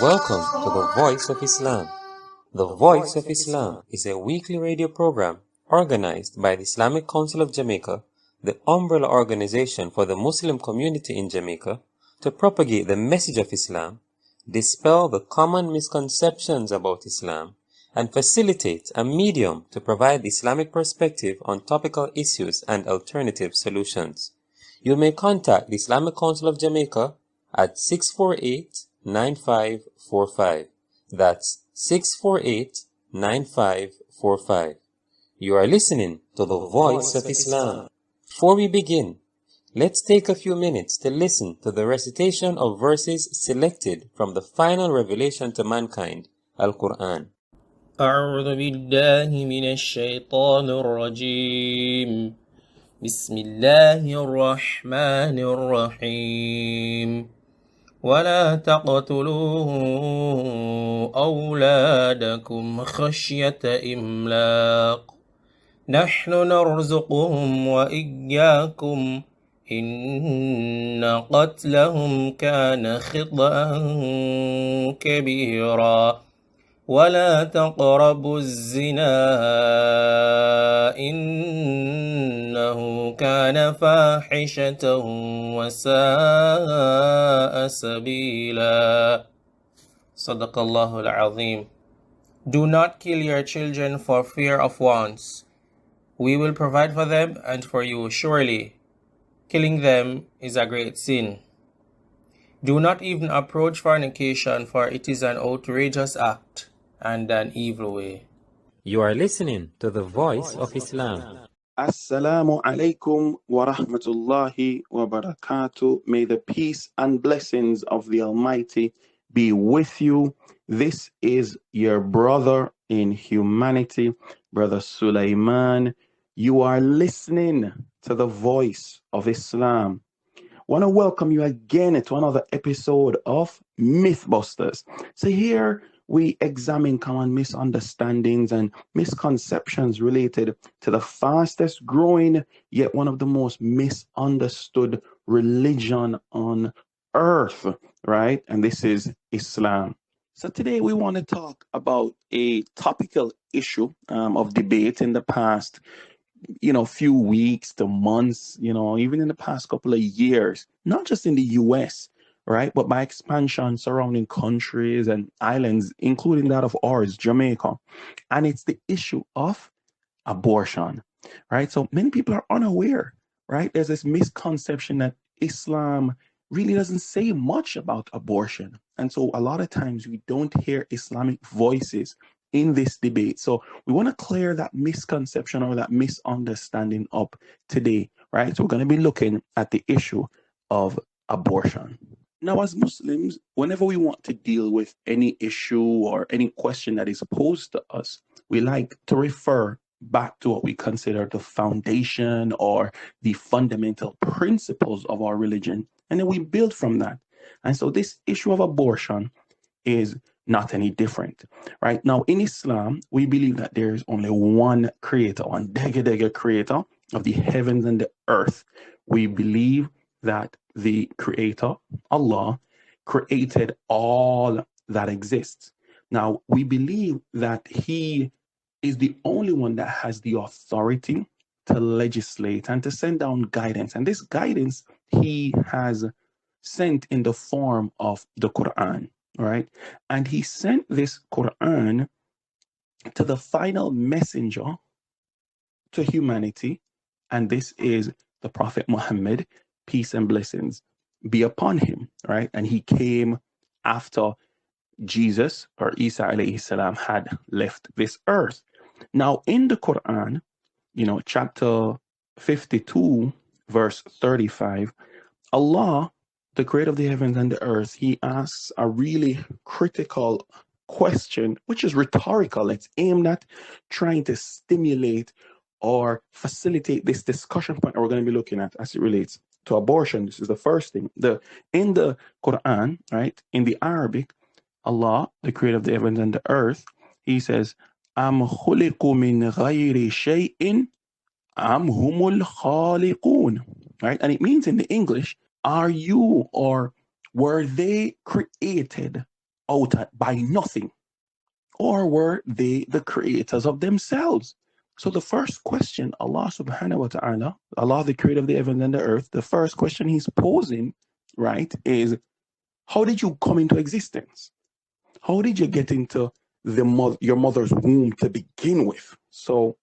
welcome to the Voice of Islam. The Voice of Islam is a weekly radio program organized by the Islamic Council of Jamaica, the umbrella organization for the Muslim community in Jamaica, to propagate the message of Islam, dispel the common misconceptions about Islam, and facilitate a medium to provide the Islamic perspective on topical issues and alternative solutions. You may contact the Islamic Council of Jamaica at 648-9545. That's 648-9545. You are listening to the Voice of Islam. Before we begin, let's take a few minutes to listen to the recitation of verses selected from the final revelation to mankind, Al-Quran. أعوذ بالله من الشيطان الرجيم بسم الله الرحمن الرحيم ولا تقتلوا أولادكم خشية إملاق نحن نرزقهم وإياكم إن قتلهم كان خطأ كبيرا ولا تقربوا الزنا إنه كان فاحشة وساء سبيلا صدق الله العظيم. Do not kill your children for fear of wants. We will provide for them and for you. Surely, killing them is a great sin. Do not even approach fornication, for it is an outrageous act and an evil way. You are listening to the Voice of Islam. Assalamu alaikum wa rahmatullahi wa barakatuh. May the peace and blessings of the Almighty be with you. This is your brother in humanity, Brother Sulaiman. You are listening to the Voice of Islam. I want to welcome you again to another episode of Mythbusters. So here we examine common misunderstandings and misconceptions related to the fastest growing, yet one of the most misunderstood religion on earth, right? And this is Islam. So today we want to talk about a topical issue of debate in the past, few weeks to months, even in the past couple of years, not just in the US, right? But by expansion, surrounding countries and islands, including that of ours, Jamaica. And it's the issue of abortion, right? So many people are unaware, right? There's this misconception that Islam really doesn't say much about abortion. And so a lot of times we don't hear Islamic voices in this debate. So we want to clear that misconception or that misunderstanding up today, right? So we're going to be looking at the issue of abortion. Now, as Muslims, whenever we want to deal with any issue or any question that is posed to us, we like to refer back to what we consider the foundation or the fundamental principles of our religion. And then we build from that. And so this issue of abortion is not any different, right? Now, in Islam, we believe that there is only one creator, one dega creator of the heavens and the earth. We believe that the creator, Allah, created all that exists. Now, we believe that he is the only one that has the authority to legislate and to send down guidance. And this guidance he has sent in the form of the Quran, right? And he sent this Quran to the final messenger to humanity, and this is the Prophet Muhammad, peace and blessings be upon him, right? And he came after Jesus or Isa alayhi salam had left this earth. Now, in the Quran, chapter 52, verse 35, Allah, the creator of the heavens and the earth, he asks a really critical question, which is rhetorical. It's aimed at trying to stimulate or facilitate this discussion point that we're going to be looking at as it relates to abortion. This is the first thing. In the Quran, right, in the Arabic, Allah, the creator of the heavens and the earth, he says, Am khuliqu min ghayri shay'in am humul khaliqun. Right? And it means in the English, are you or were they created by nothing? Or were they the creators of themselves? So the first question Allah subhanahu wa ta'ala, Allah the creator of the heaven and the earth, the first question he's posing, right, is how did you come into existence? How did you get into your mother's womb to begin with? So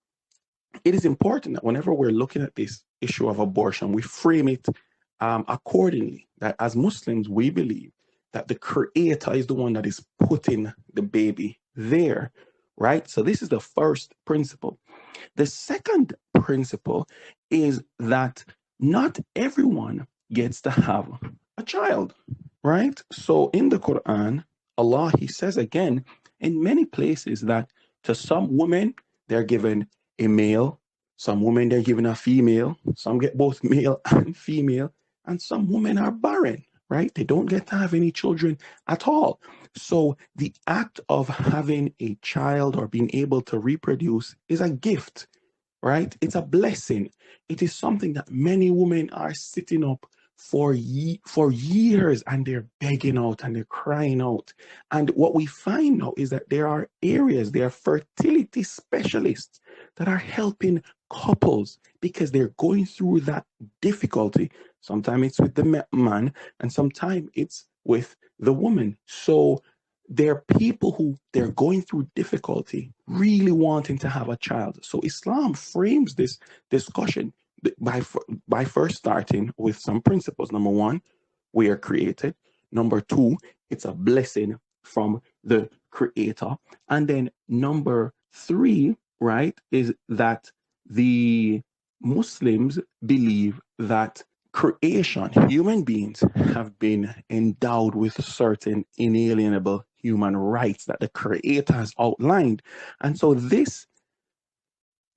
it is important that whenever we're looking at this issue of abortion, we frame it accordingly. That as Muslims, we believe that the creator is the one that is putting the baby there, right? So this is the first principle. The second principle is that not everyone gets to have a child, right? So in the Quran, Allah, He says again in many places that to some women, they're given a male, some women, they're given a female, some get both male and female, and some women are barren, right? They don't get to have any children at all. So the act of having a child or being able to reproduce is a gift, right? It's a blessing. It is something that many women are sitting up for years and they're begging out and they're crying out. And what we find now is that there are fertility specialists that are helping couples because they're going through that difficulty. Sometimes it's with the man and sometimes it's with the woman. So there are people who they're going through difficulty, really wanting to have a child. So Islam frames this discussion by first starting with some principles. Number one, we are created. Number two, it's a blessing from the creator. And then number three, right, is that the Muslims believe that creation, human beings have been endowed with certain inalienable human rights that the creator has outlined. And so this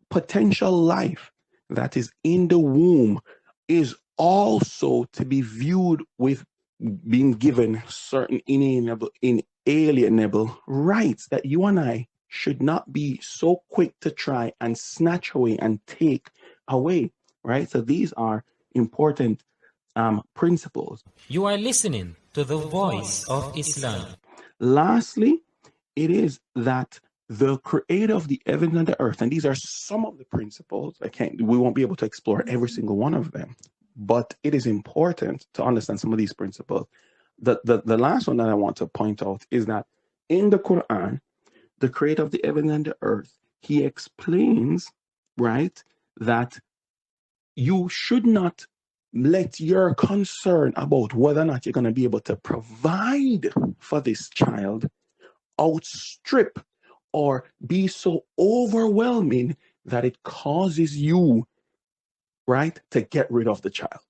potential life that is in the womb is also to be viewed with being given certain inalienable rights that you and I should not be so quick to try and snatch away and take away, right? So these are important principles. You are listening to the Voice of Islam. Lastly, it is that the creator of the heavens and the earth, and these are some of the principles. We won't be able to explore every single one of them, but it is important to understand some of these principles. The last one that I want to point out is that in the Quran, the creator of the heavens and the earth, he explains, right, that you should not let your concern about whether or not you're going to be able to provide for this child outstrip or be so overwhelming that it causes you, right, to get rid of the child.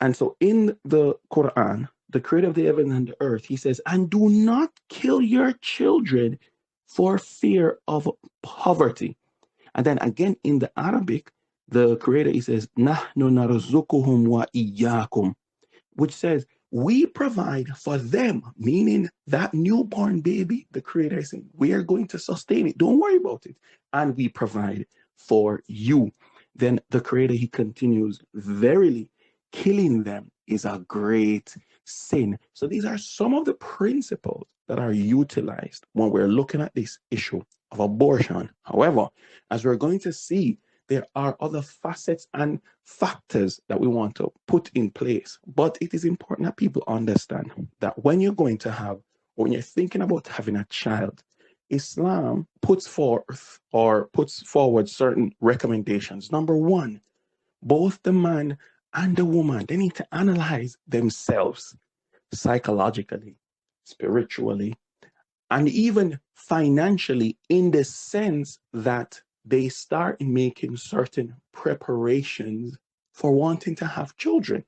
And so in the Quran, the creator of the heaven and the earth, he says, and do not kill your children for fear of poverty. And then again in the Arabic, the creator, he says, نَحْنُ نَرْزُقُهُمْ وَإِيَّاكُمْ, which says, we provide for them, meaning that newborn baby, the creator is saying, we are going to sustain it. Don't worry about it. And we provide for you. Then the creator, he continues, verily, killing them is a great sin. So these are some of the principles that are utilized when we're looking at this issue of abortion. However, as we're going to see, there are other facets and factors that we want to put in place. But it is important that people understand that when you're thinking about having a child, Islam puts forward certain recommendations. Number one, both the man and the woman, they need to analyze themselves psychologically, spiritually, and even financially, in the sense that they start making certain preparations for wanting to have children,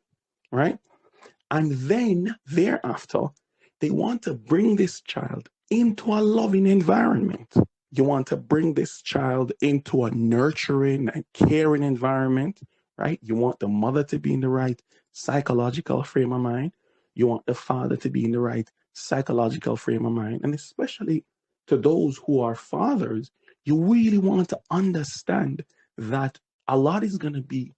right? And then thereafter, they want to bring this child into a loving environment. You want to bring this child into a nurturing and caring environment, right? You want the mother to be in the right psychological frame of mind. You want the father to be in the right psychological frame of mind. And especially to those who are fathers, you really want to understand that a lot is going to be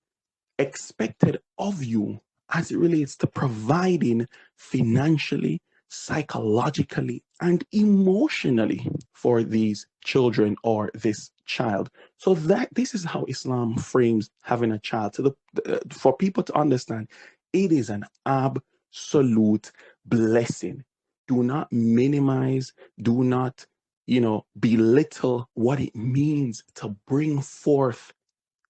expected of you as it relates to providing financially, psychologically and emotionally for these children or this child. So that this is how Islam frames having a child for people to understand it is an absolute blessing. Do not minimize, do not, belittle what it means to bring forth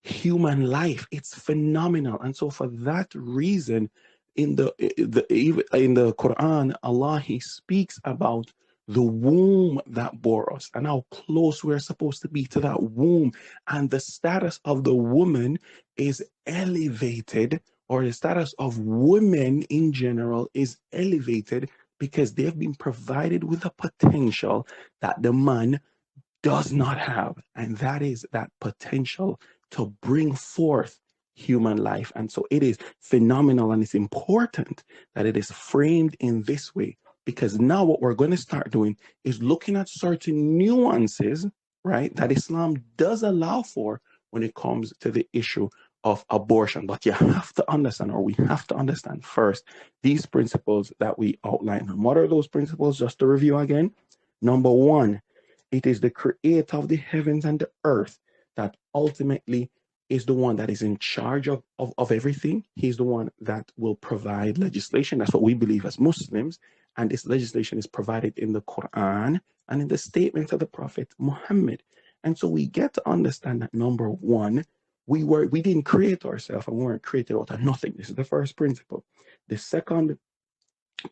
human life. It's phenomenal. And so for that reason, in the Quran, Allah, He speaks about the womb that bore us and how close we're supposed to be to that womb. And the status of the woman is elevated, or the status of women in general is elevated, because they've been provided with a potential that the man does not have. And that is that potential to bring forth human life. And so it is phenomenal, and it's important that it is framed in this way, because now what we're going to start doing is looking at certain nuances, right, that Islam does allow for when it comes to the issue of abortion. But you have to understand, or we have to understand first, these principles that we outline. And what are those principles? Just to review again. Number one, it is the creator of the heavens and the earth that ultimately is the one that is in charge of everything. He's the one that will provide legislation. That's what we believe as Muslims. And this legislation is provided in the Quran and in the statements of the Prophet Muhammad. And so we get to understand that, number one, we didn't create ourselves, and we weren't created out of nothing. This is the first principle. The second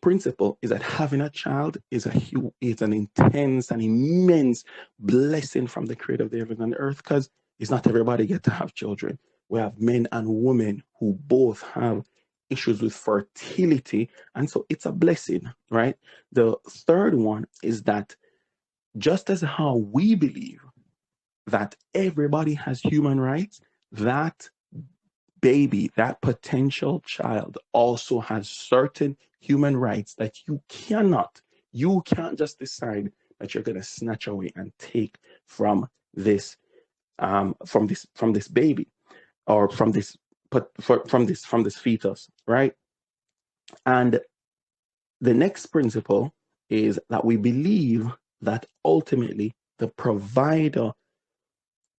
principle is that having a child is an intense and immense blessing from the creator of the heavens and the earth, because it's not everybody get to have children. We have men and women who both have issues with fertility, and so it's a blessing, right? The third one is that just as how we believe that everybody has human rights, that baby, that potential child also has certain human rights that you can't just decide that you're going to snatch away and take from this baby, or from this fetus, right? And the next principle is that we believe that ultimately the provider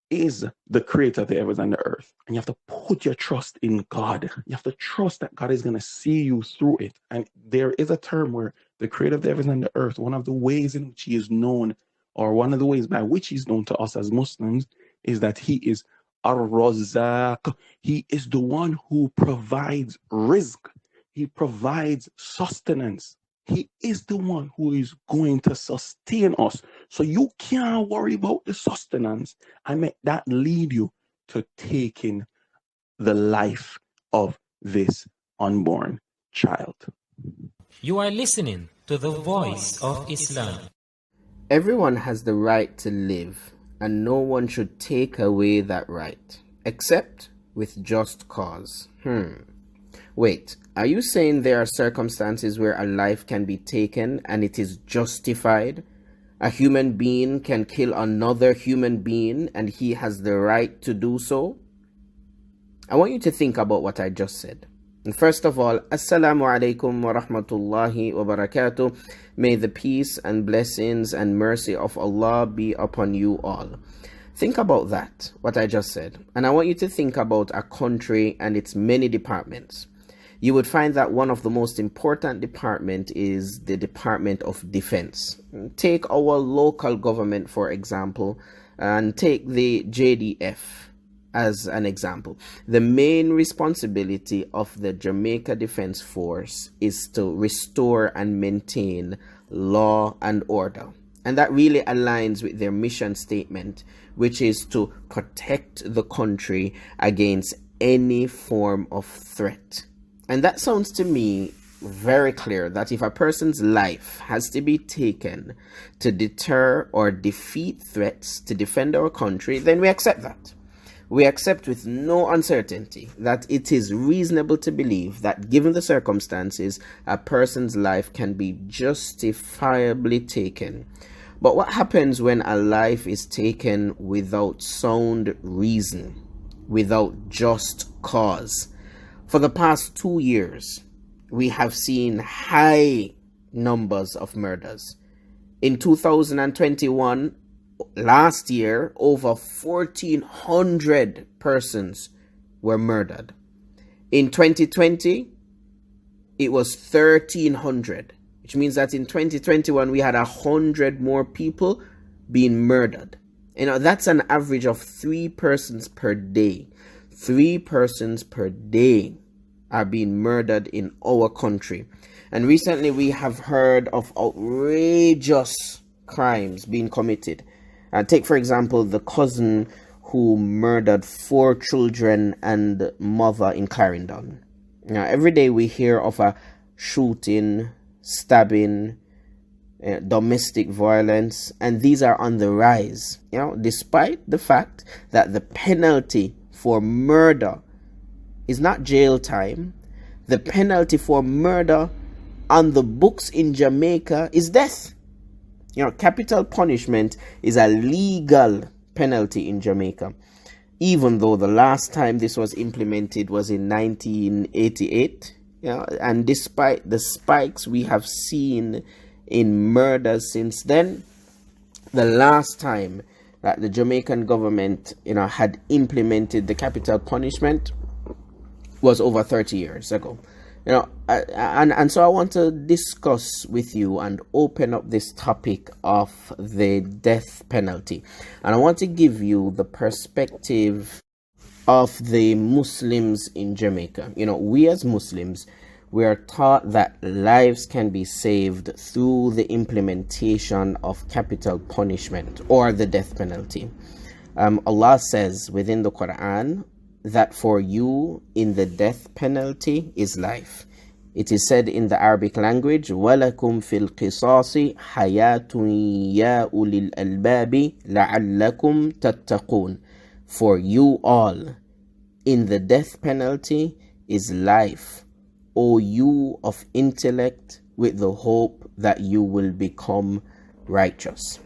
is the creator of the heavens and the earth. And you have to put your trust in God. You have to trust that God is going to see you through it. And there is a term where the creator of the heavens and the earth, one of the ways in which he is known, or one of the ways by which he's known to us as Muslims, is that he is Ar-Razzaq. He is the one who provides rizq. He provides sustenance. He is the one who is going to sustain us. So you can't worry about the sustenance and make that lead you to taking the life of this unborn child. You are listening to the Voice of Islam. Everyone has the right to live, and no one should take away that right, except with just cause. Wait, are you saying there are circumstances where a life can be taken and it is justified? A human being can kill another human being and he has the right to do so? I want you to think about what I just said. And first of all, Assalamu alaikum wa rahmatullahi wa barakatuh. May the peace and blessings and mercy of Allah be upon you all. Think about that, what I just said. And I want you to think about a country and its many departments. You would find that one of the most important departments is the Department of Defense. Take our local government, for example, and take the JDF as an example. The main responsibility of the Jamaica Defense Force is to restore and maintain law and order. And that really aligns with their mission statement, which is to protect the country against any form of threat. And that sounds to me very clear that if a person's life has to be taken to deter or defeat threats to defend our country, then we accept that. We accept with no uncertainty that it is reasonable to believe that given the circumstances, a person's life can be justifiably taken. But what happens when a life is taken without sound reason, without just cause? For the past 2 years, we have seen high numbers of murders. In 2021, last year, over 1,400 persons were murdered. In 2020, it was 1,300, which means that in 2021, we had 100 more people being murdered. That's an average of 3 persons per day. 3 persons per day are being murdered in our country. And recently we have heard of outrageous crimes being committed. Take, for example, the cousin who murdered 4 children and mother in Clarendon. Now, every day we hear of a shooting, stabbing, domestic violence, and these are on the rise. Despite the fact that the penalty for murder is not jail time, the penalty for murder on the books in Jamaica is death. Capital punishment is a legal penalty in Jamaica, even though the last time this was implemented was in 1988. And despite the spikes we have seen in murders since then, the last time that the Jamaican government had implemented the capital punishment was over 30 years ago. And so I want to discuss with you and open up this topic of the death penalty. And I want to give you the perspective of the Muslims in Jamaica. We as Muslims, we are taught that lives can be saved through the implementation of capital punishment or the death penalty. Allah says within the Quran that for you in the death penalty is life. It is said in the Arabic language, وَلَكُمْ فِي الْقِصَاصِ حَيَاةٌ يَا أُولِي الْأَلْبَابِ لَعَلَّكُمْ تَتَّقُونَ. For you all in the death penalty is life, O you of intellect, with the hope that you will become righteous.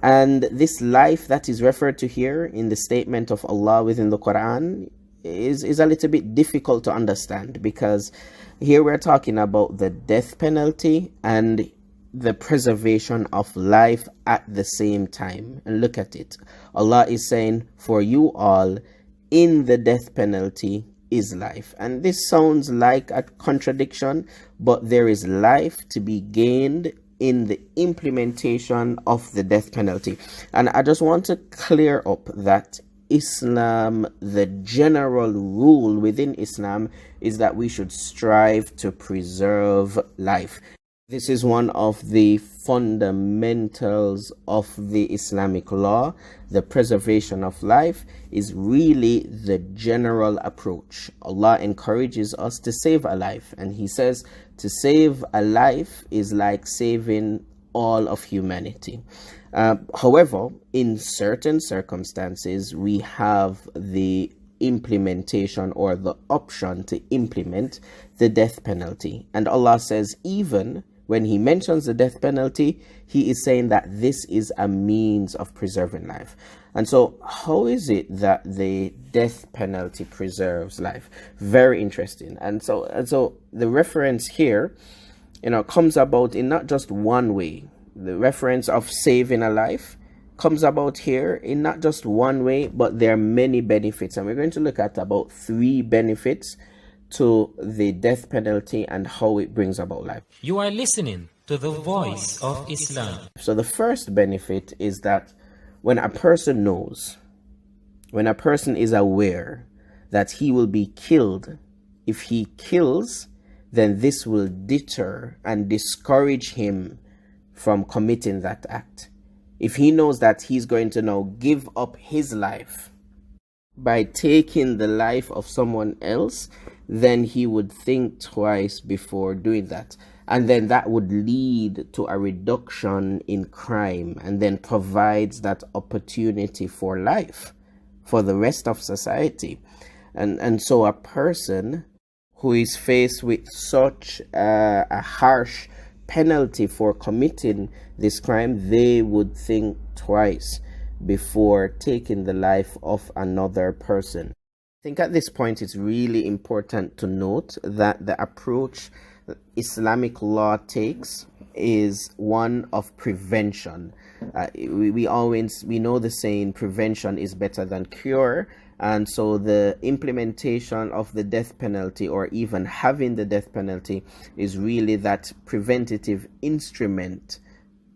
And this life that is referred to here in the statement of Allah within the Quran is a little bit difficult to understand, because here we're talking about the death penalty and the preservation of life at the same time. And look at it. Allah is saying, for you all in the death penalty is life. And this sounds like a contradiction, but there is life to be gained in the implementation of the death penalty. And I just want to clear up that Islam, the general rule within Islam is that we should strive to preserve life. This is one of the fundamentals of the Islamic law. The preservation of life is really the general approach. Allah encourages us to save a life, and He says to save a life is like saving all of humanity. However, in certain circumstances, we have the implementation or the option to implement the death penalty. And Allah says, even when He mentions the death penalty, He is saying that this is a means of preserving life. And so how is it that the death penalty preserves life? Very interesting. And so the reference here, comes about in not just one way. The reference of saving a life comes about here in not just one way, but there are many benefits. And we're going to look at about 3 benefits to the death penalty and how it brings about life. You are listening to the Voice of Islam. So the first benefit is that when a person knows, when a person is aware that he will be killed, if he kills, then this will deter and discourage him from committing that act. If he knows that he's going to now give up his life by taking the life of someone else, then he would think twice before doing that. And then that would lead to a reduction in crime, and then provides that opportunity for life for the rest of society. And so a person who is faced with such a harsh penalty for committing this crime, they would think twice before taking the life of another person. I think at this point it's really important to note that the approach Islamic law takes is one of prevention. We know the saying, prevention is better than cure. And so the implementation of the death penalty, or even having the death penalty, is really that preventative instrument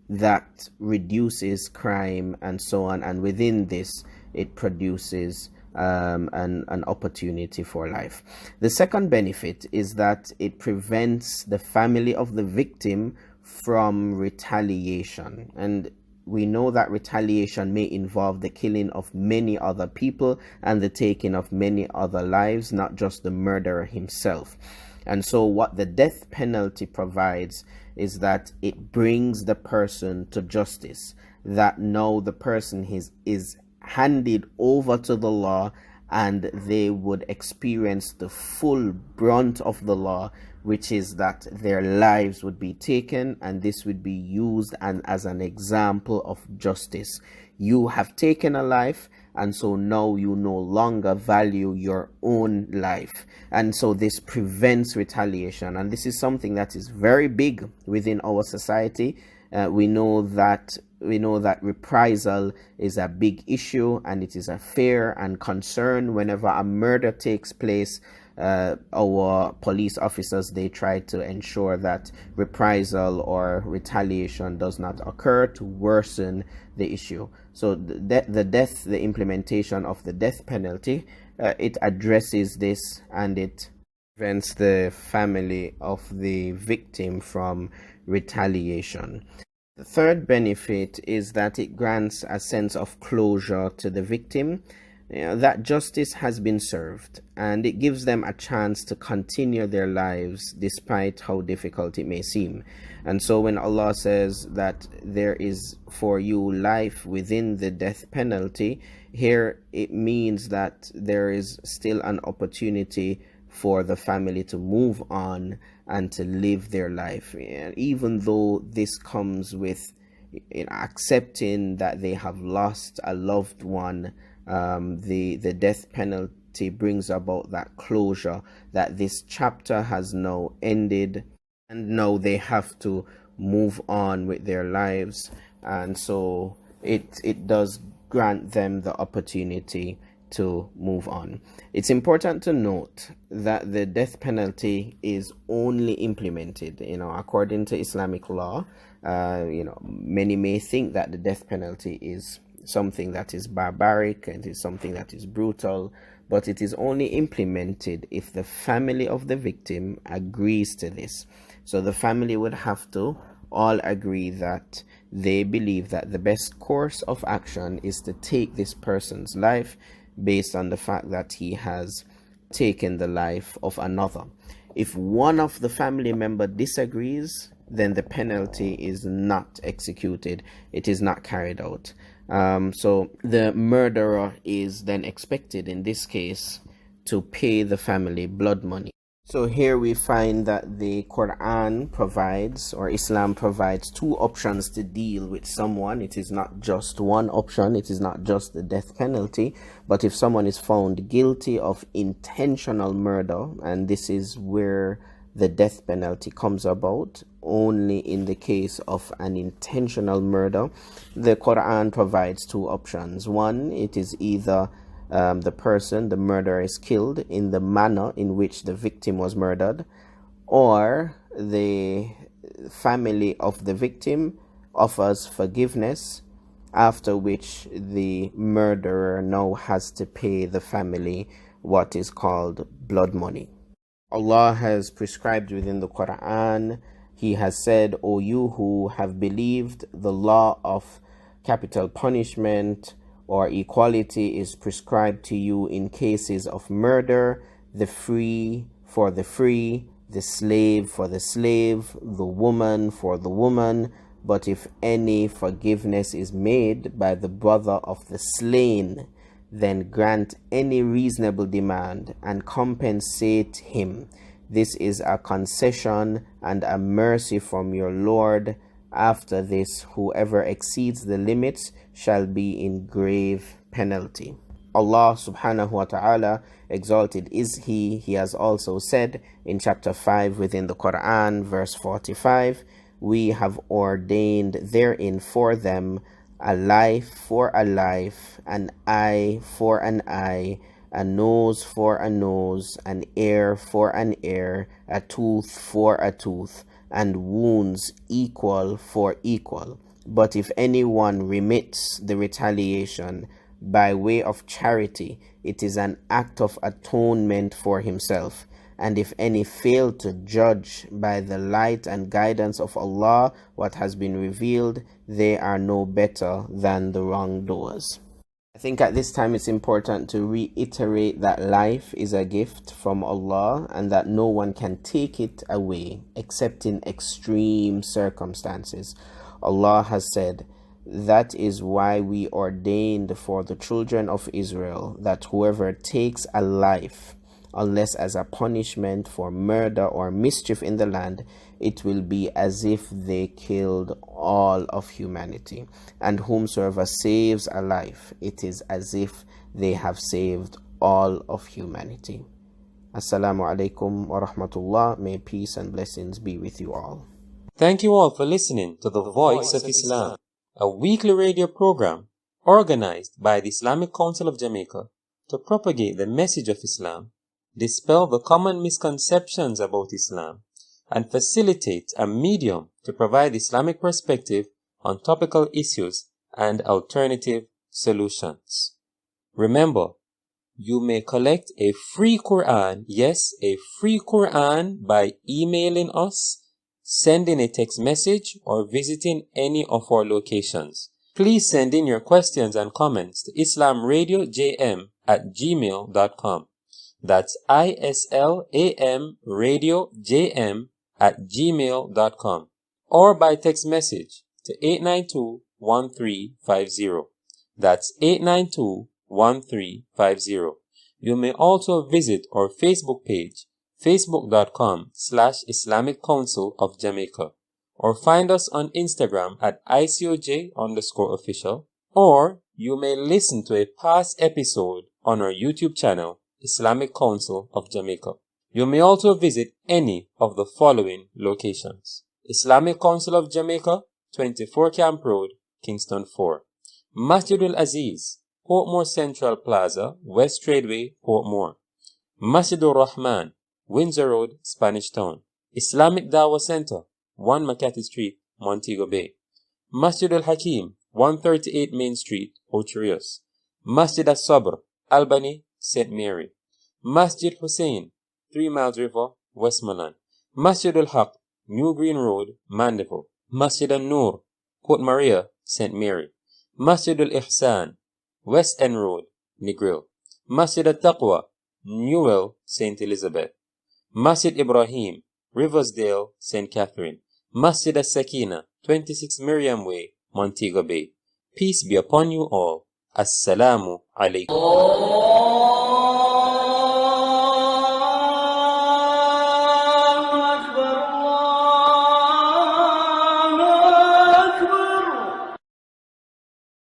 that reduces crime and so on. And within this, it produces an opportunity for life. The second benefit is that it prevents the family of the victim from retaliation. And we know that retaliation may involve the killing of many other people and the taking of many other lives, not just the murderer himself. And so what the death penalty provides is that it brings the person to justice, that now the person is handed over to the law, and they would experience the full brunt of the law, which is that their lives would be taken, and this would be used as an example of justice. You have taken a life, and so now you no longer value your own life. And so this prevents retaliation, and this is something that is very big within our society. We know that reprisal is a big issue, and it is a fear and concern whenever a murder takes place. Our police officers, they try to ensure that reprisal or retaliation does not occur to worsen the issue. So the implementation of the death penalty, it addresses this, and it prevents the family of the victim from retaliation. The third benefit is that it grants a sense of closure to the victim, that justice has been served, and it gives them a chance to continue their lives despite how difficult it may seem. And so when Allah says that there is for you life within the death penalty, here it means that there is still an opportunity for the family to move on and to live their life, even though this comes with accepting that they have lost a loved one. The death penalty brings about that closure, that this chapter has now ended, and now they have to move on with their lives. And so it does grant them the opportunity to move on. It's important to note that the death penalty is only implemented, according to Islamic law. Many may think that the death penalty is something that is barbaric and is something that is brutal, but it is only implemented if the family of the victim agrees to this. So the family would have to all agree that they believe that the best course of action is to take this person's life based on the fact that he has taken the life of another. If one of the family member disagrees, then the penalty is not executed. It is not carried out. So the murderer is then expected in this case to pay the family blood money. So here we find that the Quran provides, or Islam provides, two options to deal with someone. It is not just one option. It is not just the death penalty. But if someone is found guilty of intentional murder, and this is where the death penalty comes about, only in the case of an intentional murder, the Quran provides two options. One, it is either the murderer is killed in the manner in which the victim was murdered, or the family of the victim offers forgiveness, after which the murderer now has to pay the family what is called blood money. Allah has prescribed within the Quran, He has said, O you who have believed, the law of capital punishment or equality is prescribed to you in cases of murder, the free for the free, the slave for the slave, the woman for the woman. But if any forgiveness is made by the brother of the slain, then grant any reasonable demand and compensate him. This is a concession and a mercy from your Lord. After this, whoever exceeds the limits shall be in grave penalty. Allah subhanahu wa ta'ala, exalted is He has also said in chapter 5 within the Quran, verse 45, We have ordained therein for them a life for a life, an eye for an eye, a nose for a nose, an ear for an ear, a tooth for a tooth, and wounds equal for equal. But if anyone remits the retaliation by way of charity, it is an act of atonement for himself. And if any fail to judge by the light and guidance of Allah what has been revealed, they are no better than the wrongdoers. I think at this time it's important to reiterate that life is a gift from Allah and that no one can take it away except in extreme circumstances. Allah has said, "That is why we ordained for the children of Israel that whoever takes a life, unless as a punishment for murder or mischief in the land, it will be as if they killed all of humanity. And whomsoever saves a life, it is as if they have saved all of humanity." Assalamu alaikum wa rahmatullah. May peace and blessings be with you all. Thank you all for listening to The Voice of Islam, a weekly radio program organized by the Islamic Council of Jamaica to propagate the message of Islam, dispel the common misconceptions about Islam, and facilitate a medium to provide Islamic perspective on topical issues and alternative solutions. Remember, you may collect a free Quran, yes, a free Quran, by emailing us, sending a text message, or visiting any of our locations. Please send in your questions and comments to islamradiojm@gmail.com. That's islamradiojm@gmail.com, or by text message to 892-1350. That's 892-1350. You may also visit our Facebook page, facebook.com/Islamic Council of Jamaica, or find us on Instagram at ICOJ_official, or you may listen to a past episode on our YouTube channel, Islamic Council of Jamaica. You may also visit any of the following locations: Islamic Council of Jamaica, 24 Camp Road, Kingston 4. Masjidul Aziz, Portmore Central Plaza, West Tradeway, Portmore. Masjidul Rahman, Windsor Road, Spanish Town. Islamic Dawah Center, 1 Makati Street, Montego Bay. Masjidul Hakim, 138 Main Street, Ocho Rios. Masjid As-Sabr, Albany, St. Mary. Masjid Hussein, 3 Miles River, Westmoreland. Masjidul Haq, New Green Road, Mandeville. Masjid An-Nur, Port Maria, St. Mary. Masjidul Ihsan, West End Road, Negril. Masjid At-Taqwa, Newell, St. Elizabeth. Masjid Ibrahim, Riversdale, St. Catherine. Masjid As-Sakina, 26 Miriam Way, Montego Bay. Peace be upon you all. Assalamu alaikum.